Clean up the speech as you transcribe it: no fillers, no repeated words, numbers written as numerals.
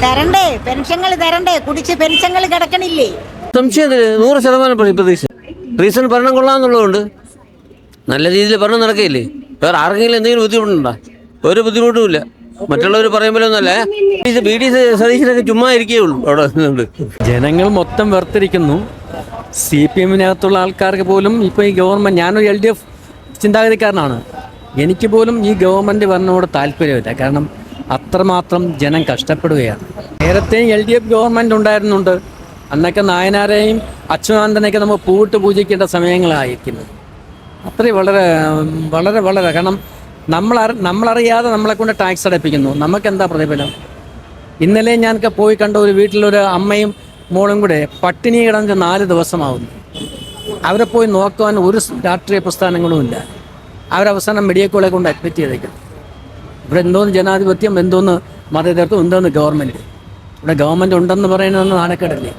തരണ്ടേ, പെൻഷങ്ങൾ തരണ്ടേ, കുടിച്ച് പെൻഷങ്ങൾ കിടക്കണില്ലേ? സംശയത്തില് 100% പ്രതീക്ഷ. റീസൺ ഭരണം കൊള്ളാന്നുള്ളതുകൊണ്ട് നല്ല രീതിയിൽ ഭരണം നടക്കുകയില്ലേ. വേറെ ആർക്കെങ്കിലും എന്തെങ്കിലും ബുദ്ധിമുട്ടുണ്ടോ? ഒരു ബുദ്ധിമുട്ടുമില്ല. മറ്റുള്ളവർ പറയുമ്പോഴൊന്നല്ല, BD സതീശനൊക്കെ ചുമ്മാ ഇരിക്കുകയുള്ളൂ അവിടെ നിന്നുണ്ട്. ജനങ്ങൾ മൊത്തം വെറുത്തിരിക്കുന്നു. CPM-നകത്തുള്ള ആൾക്കാർക്ക് പോലും ഇപ്പോൾ ഈ ഗവൺമെൻറ്, ഞാനൊരു LDF ചിന്താഗതിക്കാരനാണ്, എനിക്ക് പോലും ഈ ഗവൺമെൻറ് ഭരണത്തോട് താല്പര്യമില്ല. കാരണം അത്രമാത്രം ജനം കഷ്ടപ്പെടുകയാണ്. നേരത്തെയും LDF ഗവൺമെൻറ് ഉണ്ടായിരുന്നുണ്ട്. അന്നൊക്കെ നായനാരെയും അച്യുതാനന്ദനെയൊക്കെ നമ്മൾ പൂവിട്ട് പൂജിക്കേണ്ട സമയങ്ങളായിരിക്കുന്നു. അത്രയും വളരെ വളരെ വളരെ കാരണം നമ്മളറിയാതെ നമ്മളെക്കൊണ്ട് ടാക്സ് അടപ്പിക്കുന്നു. നമുക്കെന്താ പ്രതിഫലം? ഇന്നലെ ഞാനൊക്കെ പോയി കണ്ട ഒരു വീട്ടിലൊരു അമ്മയും മോളും കൂടെ പട്ടിണി കിടന്ന് 4 ദിവസമാവുന്നു. അവരെ പോയി നോക്കുവാൻ ഒരു രാഷ്ട്രീയ പ്രസ്ഥാനങ്ങളും ഇല്ല. അവരവസാനം മെഡിക്കൽ കോളേജ് കൊണ്ട് അഡ്മിറ്റ് ചെയ്തേക്കും. ഇവിടെ എന്തോന്ന് ജനാധിപത്യം, എന്തോന്ന് മതേതരത്വം, എന്തോന്ന് ഗവൺമെൻറ്? ഇവിടെ ഗവൺമെൻറ് ഉണ്ടെന്ന് പറയുന്നതെന്ന് നാണക്കേടല്ലേ?